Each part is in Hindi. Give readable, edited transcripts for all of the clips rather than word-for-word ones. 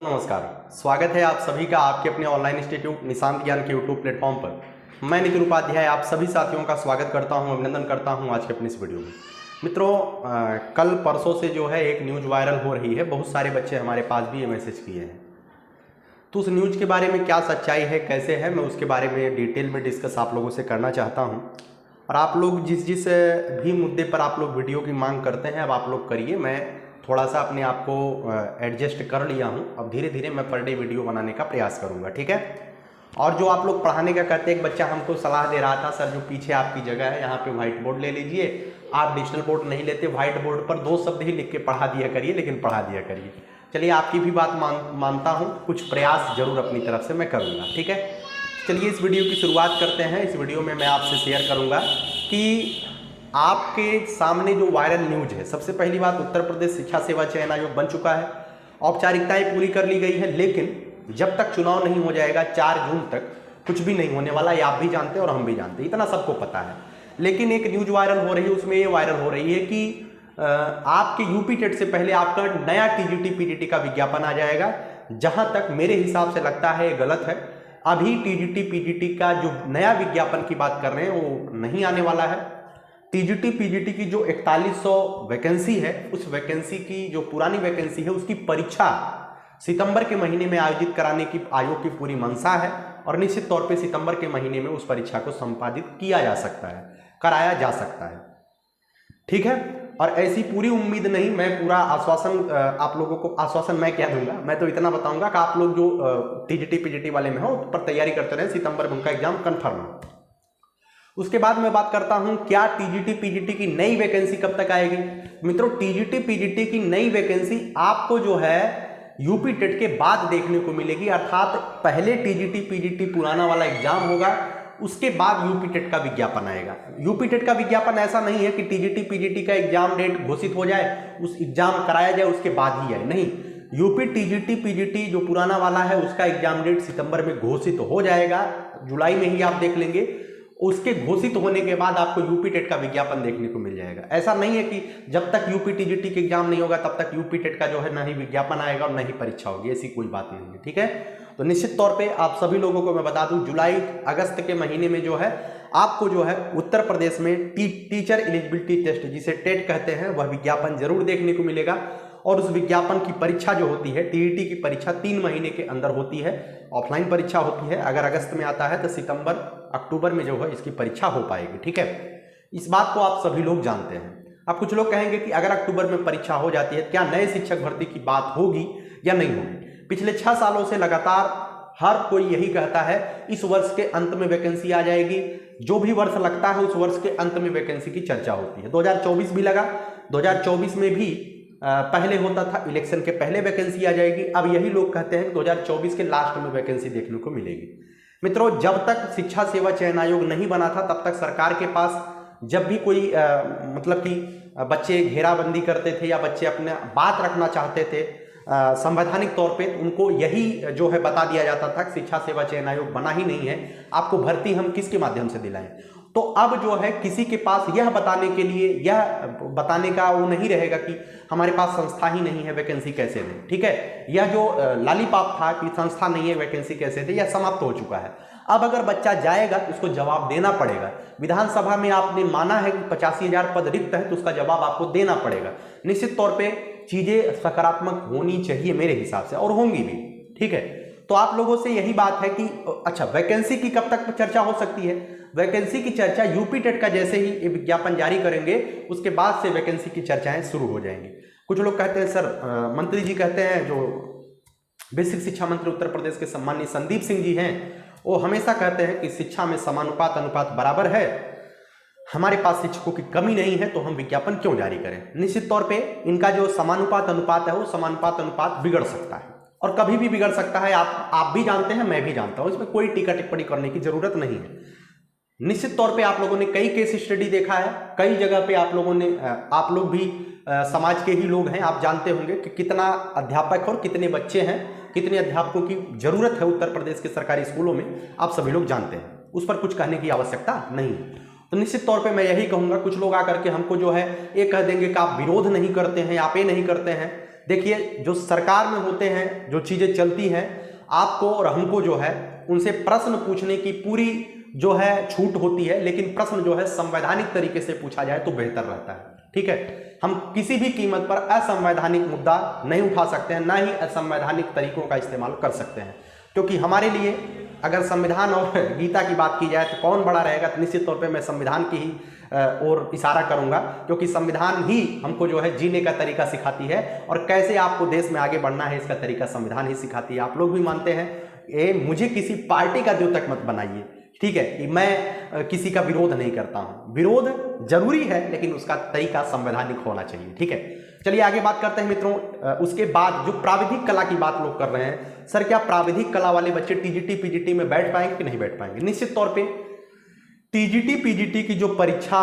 नमस्कार, स्वागत है आप सभी का आपके अपने ऑनलाइन इंस्टीट्यूट निशांत ज्ञान के यूट्यूब प्लेटफॉर्म पर। मैं नितिन उपाध्याय आप सभी साथियों का स्वागत करता हूं, अभिनंदन करता हूं आज के अपने इस वीडियो में। मित्रों, कल परसों से जो है एक न्यूज़ वायरल हो रही है। बहुत सारे बच्चे हमारे पास भी ये मैसेज किए हैं, तो उस न्यूज़ के बारे में क्या सच्चाई है, कैसे है, मैं उसके बारे में डिटेल में डिस्कस आप लोगों से करना चाहता हूँ। और आप लोग जिस जिस भी मुद्दे पर आप लोग वीडियो की मांग करते हैं, अब आप लोग करिए। मैं थोड़ा सा अपने आप को एडजस्ट कर लिया हूँ, अब धीरे धीरे मैं पर डे वीडियो बनाने का प्रयास करूँगा, ठीक है। और जो आप लोग पढ़ाने का कहते हैं, एक बच्चा हमको सलाह दे रहा था, सर जो पीछे आपकी जगह है यहाँ पे व्हाइट बोर्ड ले लीजिए। आप डिजिटल बोर्ड नहीं लेते, व्हाइट बोर्ड पर 2 शब्द ही लिख के पढ़ा दिया करिए, लेकिन पढ़ा दिया करिए। चलिए, आपकी भी बात मानता हूँ, कुछ प्रयास जरूर अपनी तरफ से मैं करूँगा, ठीक है। चलिए इस वीडियो की शुरुआत करते हैं। इस वीडियो में मैं आपसे शेयर करूँगा कि आपके सामने जो वायरल न्यूज है। सबसे पहली बात, उत्तर प्रदेश शिक्षा सेवा चयन आयोग बन चुका है, औपचारिकताएं पूरी कर ली गई है, लेकिन जब तक चुनाव नहीं हो जाएगा 4 जून तक कुछ भी नहीं होने वाला। ये आप भी जानते हैं और हम भी जानते हैं, इतना सबको पता है। लेकिन एक न्यूज वायरल हो रही है, उसमें ये वायरल हो रही है कि आपके यूपी टेट से पहले आपका नया टीजीटी पीजीटी का विज्ञापन आ जाएगा। जहां तक मेरे हिसाब से लगता है ये गलत है। अभी टीजीटी पीजीटी का जो नया विज्ञापन की बात कर रहे हैं वो नहीं आने वाला है। टीजीटी पीजीटी की जो 4100 वैकेंसी है, उस वैकेंसी की जो पुरानी वैकेंसी है उसकी परीक्षा सितंबर के महीने में आयोजित कराने की आयोग की पूरी मंशा है। और निश्चित तौर पे सितंबर के महीने में उस परीक्षा को संपादित किया जा सकता है, कराया जा सकता है, ठीक है। और ऐसी पूरी उम्मीद नहीं, मैं पूरा आश्वासन आप लोगों को आश्वासन मैं क्या दूंगा, मैं तो इतना बताऊंगा कि आप लोग जो टीजीटी पीजीटी वाले में हो पर तैयारी करते रहे, सितंबर में उनका एग्जाम कन्फर्म है। उसके बाद मैं बात करता हूं क्या टीजीटी पीजीटी की नई वैकेंसी कब तक आएगी। मित्रों, टीजीटी पीजीटी की नई वैकेंसी आपको जो है यूपी टेट के बाद देखने को मिलेगी। अर्थात पहले टीजीटी पीजीटी पुराना वाला एग्जाम होगा, उसके बाद यूपी टेट का विज्ञापन आएगा। यूपी टेट का विज्ञापन ऐसा नहीं है कि टीजीटी पीजीटी का एग्जाम डेट घोषित हो जाए, उस एग्जाम कराया जाए उसके बाद ही आए, नहीं। यूपी टीजीटी पीजीटी जो पुराना वाला है उसका एग्जाम डेट सितंबर में घोषित हो जाएगा, जुलाई में ही आप देख लेंगे। उसके घोषित होने के बाद आपको यूपी टेट का विज्ञापन देखने को मिल जाएगा। ऐसा नहीं है कि जब तक यूपी टीजीटी के एग्जाम नहीं होगा तब तक यूपी टेट का जो है ना ही विज्ञापन आएगा और ना ही परीक्षा होगी, ऐसी कोई बात नहीं है, ठीक है। तो निश्चित तौर पे आप सभी लोगों को मैं बता दूं, जुलाई अगस्त के महीने में जो है आपको जो है उत्तर प्रदेश में टीचर एलिजिबिलिटी टेस्ट, जिसे टेट कहते हैं, वह विज्ञापन जरूर देखने को मिलेगा। और उस विज्ञापन की परीक्षा जो होती है, टीईटी की परीक्षा 3 महीने के अंदर होती है, ऑफलाइन परीक्षा होती है। अगर अगस्त में आता है तो सितंबर अक्टूबर में जो है इसकी परीक्षा हो पाएगी, ठीक है। इस बात को आप सभी लोग जानते हैं। अब कुछ लोग कहेंगे कि अगर अक्टूबर में परीक्षा हो जाती है, क्या नए शिक्षक भर्ती की बात होगी या नहीं होगी। पिछले 6 सालों से लगातार हर कोई यही कहता है, इस वर्ष के अंत में वैकेंसी आ जाएगी। जो भी वर्ष लगता है उस वर्ष के अंत में वैकेंसी की चर्चा होती है। 2024 भी लगा, 2024 में भी पहले होता था, इलेक्शन के पहले वैकेंसी आ जाएगी। अब यही लोग कहते हैं कि 2024 के लास्ट में वैकेंसी देखने को मिलेगी। मित्रों, जब तक शिक्षा सेवा चयन आयोग नहीं बना था तब तक सरकार के पास जब भी कोई मतलब कि बच्चे घेराबंदी करते थे या बच्चे अपने बात रखना चाहते थे, संवैधानिक तौर पे उनको यही जो है बता दिया जाता था कि शिक्षा सेवा चयन आयोग बना ही नहीं है, आपको भर्ती हम किसके माध्यम से दिलाएं। तो अब जो है किसी के पास यह बताने के लिए, यह बताने का वो नहीं रहेगा कि हमारे पास संस्था ही नहीं है, वैकेंसी कैसे दें, ठीक है। यह जो लॉलीपॉप था कि संस्था नहीं है वैकेंसी कैसे दें, यह समाप्त हो चुका है। अब अगर बच्चा जाएगा तो उसको जवाब देना पड़ेगा। विधानसभा में आपने माना है कि 85,000 पद रिक्त है, तो उसका जवाब आपको देना पड़ेगा। निश्चित तौर पे चीजें सकारात्मक होनी चाहिए मेरे हिसाब से, और होंगी भी, ठीक है। तो आप लोगों से यही बात है कि अच्छा, वैकेंसी की कब तक चर्चा हो सकती है। वैकेंसी की चर्चा यूपी टेट का जैसे ही विज्ञापन जारी करेंगे उसके बाद से वैकेंसी की चर्चाएं शुरू हो जाएंगी। कुछ लोग कहते हैं सर, मंत्री जी कहते हैं, जो बेसिक शिक्षा मंत्री उत्तर प्रदेश के सम्मानीय संदीप सिंह जी हैं, वो हमेशा कहते हैं कि शिक्षा में समानुपात अनुपात बराबर है, हमारे पास शिक्षकों की कमी नहीं है, तो हम विज्ञापन क्यों जारी करें। निश्चित तौर पे इनका जो समानुपात अनुपात है वो समानुपात अनुपात बिगड़ सकता है और कभी भी बिगड़ सकता है। आप भी जानते हैं, मैं भी जानता हूं, इसमें कोई टीका टिप्पणी करने की जरूरत नहीं है। निश्चित तौर पे आप लोगों ने कई केस स्टडी देखा है, कई जगह पे आप लोग भी समाज के ही लोग हैं, आप जानते होंगे कि कितना अध्यापक और कितने बच्चे हैं, कितने अध्यापकों की जरूरत है उत्तर प्रदेश के सरकारी स्कूलों में, आप सभी लोग जानते हैं। उस पर कुछ कहने की आवश्यकता नहीं है। तो निश्चित तौर पे मैं यही कहूंगा, कुछ लोग आकर के हमको जो है ये कह देंगे कि आप विरोध नहीं करते हैं, आप ये नहीं करते हैं, देखिए, जो सरकार में होते हैं, जो चीज़ें चलती हैं, आपको और हमको जो है उनसे प्रश्न पूछने की पूरी जो है छूट होती है, लेकिन प्रश्न जो है संवैधानिक तरीके से पूछा जाए तो बेहतर रहता है। ठीक है, हम किसी भी कीमत पर असंवैधानिक मुद्दा नहीं उठा सकते हैं, ना ही असंवैधानिक तरीकों का इस्तेमाल कर सकते हैं, क्योंकि हमारे लिए अगर संविधान और गीता की बात की जाए तो कौन बड़ा रहेगा, तो निश्चित तौर पे मैं संविधान की ही और इशारा करूंगा, क्योंकि संविधान ही हमको जो है जीने का तरीका सिखाती है और कैसे आपको देश में आगे बढ़ना है, इसका तरीका संविधान ही सिखाती है। आप लोग भी मानते हैं, ये मुझे किसी पार्टी का द्योतक मत बनाइए, ठीक है, कि मैं किसी का विरोध नहीं करता हूं। विरोध जरूरी है, लेकिन उसका तरीका संवैधानिक होना चाहिए। ठीक है, चलिए आगे बात करते हैं मित्रों। उसके बाद जो प्राविधिक कला की बात लोग कर रहे हैं, सर क्या प्राविधिक कला वाले बच्चे टीजीटी पीजीटी में बैठ पाएंगे कि नहीं बैठ पाएंगे? निश्चित तौर पे टीजीटी पीजीटी की जो परीक्षा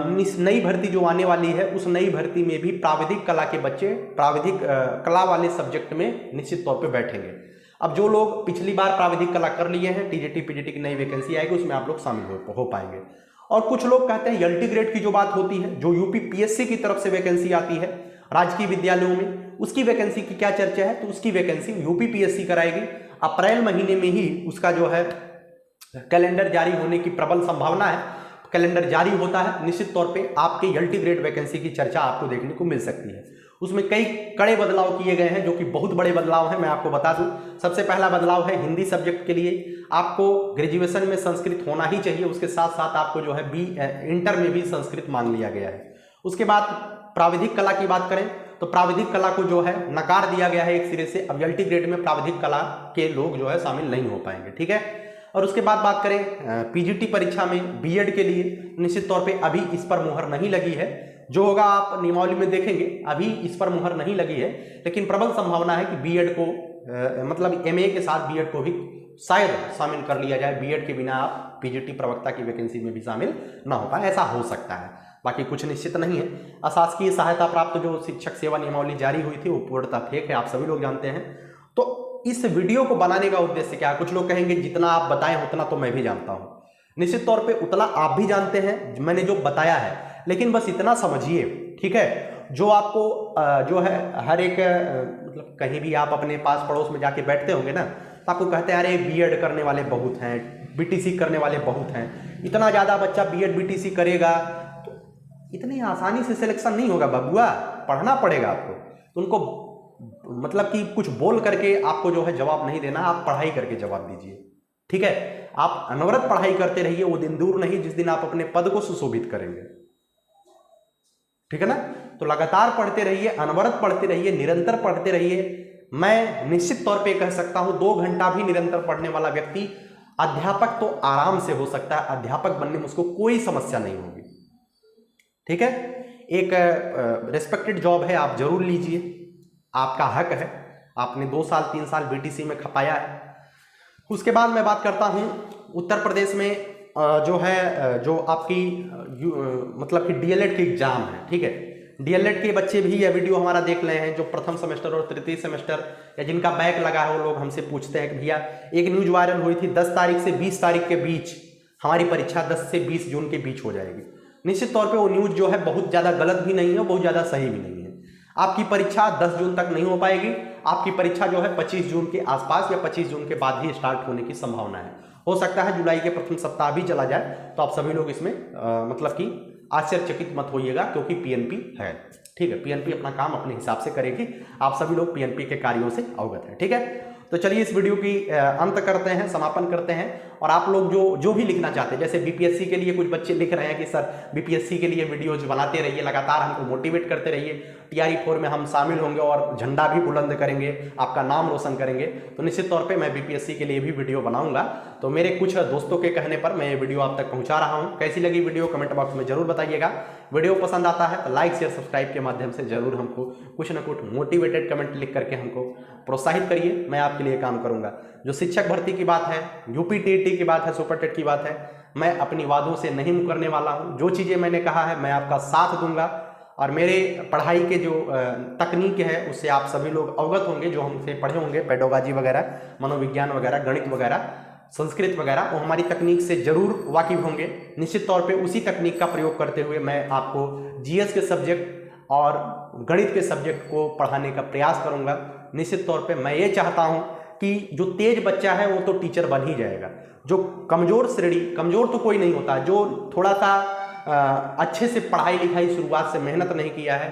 नई भर्ती जो आने वाली है, उस नई भर्ती में भी प्राविधिक कला के बच्चे प्राविधिक कला वाले सब्जेक्ट में निश्चित तौर पे बैठेंगे। अब जो लोग पिछली बार प्राविधिक कला कर लिए हैं, टीजीटी पीजीटी की नई वैकेंसी आएगी, उसमें आप लोग शामिल हो पाएंगे। और कुछ लोग कहते हैं एलटी ग्रेड की जो बात होती है, जो यूपी पीएससी की तरफ से वैकेंसी आती है राजकीय विद्यालयों में, उसकी वैकेंसी की क्या चर्चा है? तो उसकी वैकेंसी यूपी पीएससी कराएगी। अप्रैल महीने में ही उसका जो है कैलेंडर जारी होने की प्रबल संभावना है। कैलेंडर जारी होता है, निश्चित तौर पे आपके एलटी ग्रेड वैकेंसी की चर्चा आपको देखने को मिल सकती है। उसमें कई कड़े बदलाव किए गए हैं, जो कि बहुत बड़े बदलाव हैं। मैं आपको बता दूं, सबसे पहला बदलाव है हिंदी सब्जेक्ट के लिए आपको ग्रेजुएशन में संस्कृत होना ही चाहिए, उसके साथ साथ आपको जो है इंटर में भी संस्कृत मांग लिया गया है। उसके बाद प्राविधिक कला की बात करें तो प्राविधिक कला को जो है नकार दिया गया है एक सिरे से। अब एलटी ग्रेड में प्राविधिक कला के लोग जो है शामिल नहीं हो पाएंगे। ठीक है, और उसके बाद बात करें पीजीटी परीक्षा में बीएड के लिए, निश्चित तौर पे अभी इस पर मुहर नहीं लगी है। जो होगा आप नियमावली में देखेंगे, अभी इस पर मुहर नहीं लगी है, लेकिन प्रबल संभावना है कि बीएड को मतलब एमए के साथ बीएड को भी शायद शामिल कर लिया जाए। बीएड के बिना आप पीजीटी प्रवक्ता की वैकेंसी में भी शामिल ना हो पाए, ऐसा हो सकता है, बाकी कुछ निश्चित नहीं है। अशासकीय सहायता प्राप्त जो शिक्षक सेवा नियमावली जारी हुई थी वो पूर्णतः फेक है, आप सभी लोग जानते हैं। तो इस वीडियो को बनाने का उद्देश्य क्या है? कुछ लोग कहेंगे जितना आप बताएं उतना तो मैं भी जानता हूं। निश्चित तौर पे उतना आप भी जानते हैं मैंने जो बताया है, लेकिन बस इतना समझिए, ठीक है, जो आपको जो है हर एक मतलब कहीं भी आप अपने पास पड़ोस में जाके बैठते होंगे ना, तो आपको कहते हैं अरे बीएड करने वाले बहुत हैं, बीटीसी करने वाले बहुत हैं, इतना ज़्यादा बच्चा बीएड बीटीसी करेगा तो इतनी आसानी से सिलेक्शन नहीं होगा बबुआ, पढ़ना पड़ेगा आपको। तो उनको मतलब कि कुछ बोल करके आपको जो है जवाब नहीं देना, आप पढ़ाई करके जवाब दीजिए। ठीक है, आप अनवरत पढ़ाई करते रहिए, वो दिन दूर नहीं जिस दिन आप अपने पद को सुशोभित करेंगे। ठीक है ना, तो लगातार पढ़ते रहिए, अनवरत पढ़ते रहिए, निरंतर पढ़ते रहिए। मैं निश्चित तौर पे कह सकता हूं 2 घंटा भी निरंतर पढ़ने वाला व्यक्ति अध्यापक तो आराम से हो सकता है, अध्यापक बनने में उसको कोई समस्या नहीं होगी। ठीक है, एक रेस्पेक्टेड जॉब है, आप जरूर लीजिए, आपका हक है। आपने 2 साल 3 साल बीटीसी में खपाया है। उसके बाद मैं बात करता हूं उत्तर प्रदेश में जो है जो आपकी मतलब कि डीएलएड की एग्जाम है। ठीक है, डीएलएड के बच्चे भी यह वीडियो हमारा देख रहे हैं, जो प्रथम सेमेस्टर और तृतीय सेमेस्टर या जिनका बैक लगा है, वो लोग हमसे पूछते हैं कि भैया एक न्यूज वायरल हुई थी 10 तारीख से 20 तारीख के बीच हमारी परीक्षा 10 से 20 जून के बीच हो जाएगी। निश्चित तौर पर वो न्यूज जो है बहुत ज़्यादा गलत भी नहीं है, बहुत ज़्यादा सही भी नहीं है। आपकी परीक्षा 10 जून तक नहीं हो पाएगी, आपकी परीक्षा जो है 25 जून के आसपास या 25 जून के बाद ही स्टार्ट होने की संभावना है। हो सकता है जुलाई के प्रथम सप्ताह भी चला जाए, तो आप सभी लोग इसमें मतलब कि आश्चर्यचकित मत होइएगा, क्योंकि पीएनपी है। ठीक है, पीएनपी अपना काम अपने हिसाब से करेगी, आप सभी लोग पीएनपी के कार्यों से अवगत हैं। ठीक है, तो चलिए इस वीडियो की अंत करते हैं, समापन करते हैं। और आप लोग जो भी लिखना चाहते हैं, जैसे बीपीएससी के लिए कुछ बच्चे लिख रहे हैं कि सर बीपीएससी के लिए वीडियोज बनाते रहिए, लगातार हमको मोटिवेट करते रहिए, टीआरई 4 में हम शामिल होंगे और झंडा भी बुलंद करेंगे, आपका नाम रोशन करेंगे। तो निश्चित तौर पे मैं बीपीएससी के लिए भी वीडियो बनाऊंगा। तो मेरे कुछ दोस्तों के कहने पर मैं ये वीडियो आप तक पहुंचा रहा हूं। कैसी लगी वीडियो कमेंट बॉक्स में जरूर बताइएगा। वीडियो पसंद आता है तो लाइक शेयर सब्सक्राइब के माध्यम से जरूर हमको कुछ ना कुछ मोटिवेटेड कमेंट लिख करके हमको प्रोत्साहित करिए, मैं आपके लिए काम करूंगा। जो शिक्षक भर्ती की बात है, यूपी टीईटी की बात है, सुपर टेट की बात है, मैं अपनी वादों से नहीं मुकरने वाला हूं। जो चीज़ें मैंने कहा है मैं आपका साथ दूंगा, और मेरे पढ़ाई के जो तकनीक है उससे आप सभी लोग अवगत होंगे, जो हमसे पढ़े होंगे पेडोलॉजी वगैरह, मनोविज्ञान वगैरह, गणित वगैरह, संस्कृत वगैरह, वो हमारी तकनीक से जरूर वाकिफ होंगे। निश्चित तौर पे उसी तकनीक का प्रयोग करते हुए मैं आपको जीएस के सब्जेक्ट और गणित के सब्जेक्ट को पढ़ाने का प्रयास करूँगा। निश्चित तौर पे मैं ये चाहता हूँ कि जो तेज बच्चा है वो तो टीचर बन ही जाएगा, जो कमज़ोर श्रेणी, कमज़ोर तो कोई नहीं होता, जो थोड़ा सा अच्छे से पढ़ाई लिखाई शुरुआत से मेहनत नहीं किया है,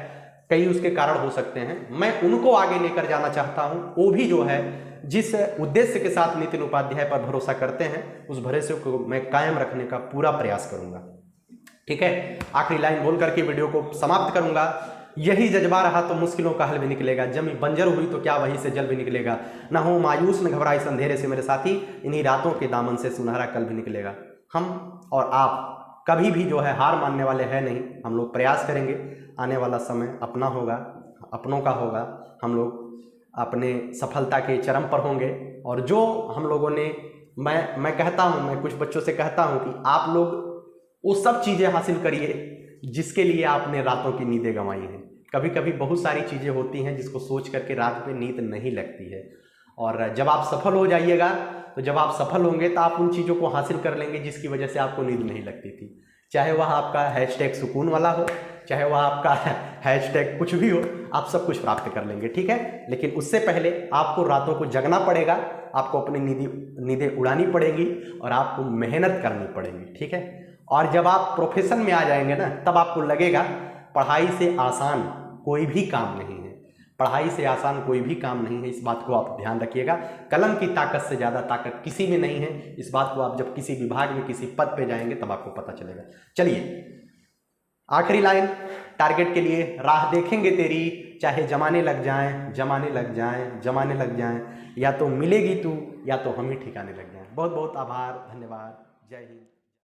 कई उसके कारण हो सकते हैं, मैं उनको आगे लेकर जाना चाहता हूं। वो भी जो है जिस उद्देश्य के साथ नितिन उपाध्याय पर भरोसा करते हैं, उस भरोसे को मैं कायम रखने का पूरा प्रयास करूंगा। ठीक है, आखिरी लाइन बोल करके वीडियो को समाप्त करूंगा। यही जज्बा रहा तो मुश्किलों का हल भी निकलेगा, जमी बंजर हुई तो क्या वहीं से जल भी निकलेगा। ना हो मायूस न घबराए इस अंधेरे से मेरे साथी, इन्हीं रातों के दामन से सुनहरा कल भी निकलेगा। हम और आप कभी भी जो है हार मानने वाले हैं नहीं, हम लोग प्रयास करेंगे। आने वाला समय अपना होगा, अपनों का होगा, हम लोग अपने सफलता के चरम पर होंगे। और जो हम लोगों ने, मैं कहता हूँ, मैं कुछ बच्चों से कहता हूँ कि आप लोग वो सब चीज़ें हासिल करिए जिसके लिए आपने रातों की नींदें गंवाई हैं। कभी कभी बहुत सारी चीज़ें होती हैं जिसको सोच करके रात में नींद नहीं लगती है, और जब आप सफल हो जाइएगा, तो जब आप सफल होंगे तो आप उन चीज़ों को हासिल कर लेंगे जिसकी वजह से आपको नींद नहीं लगती थी। चाहे वह आपका हैशटैग सुकून वाला हो, चाहे वह आपका हैशटैग कुछ भी हो, आप सब कुछ प्राप्त कर लेंगे। ठीक है, लेकिन उससे पहले आपको रातों को जगना पड़ेगा, आपको अपनी नींदें उड़ानी पड़ेगी और आपको मेहनत करनी पड़ेगी। ठीक है, और जब आप प्रोफेशन में आ जाएंगे ना, तब आपको लगेगा पढ़ाई से आसान कोई भी काम नहीं है, पढ़ाई से आसान कोई भी काम नहीं है। इस बात को आप ध्यान रखिएगा। कलम की ताकत से ज़्यादा ताकत किसी में नहीं है। इस बात को आप जब किसी विभाग में किसी पद पे जाएंगे तब आपको पता चलेगा। चलिए, आखिरी लाइन टारगेट के लिए, राह देखेंगे तेरी चाहे जमाने लग जाएं, जमाने लग जाएं, जमाने लग जाएं, या तो मिलेगी तू या तो हम ही ठिकाने लग जाएं। बहुत बहुत आभार, धन्यवाद, जय हिंद।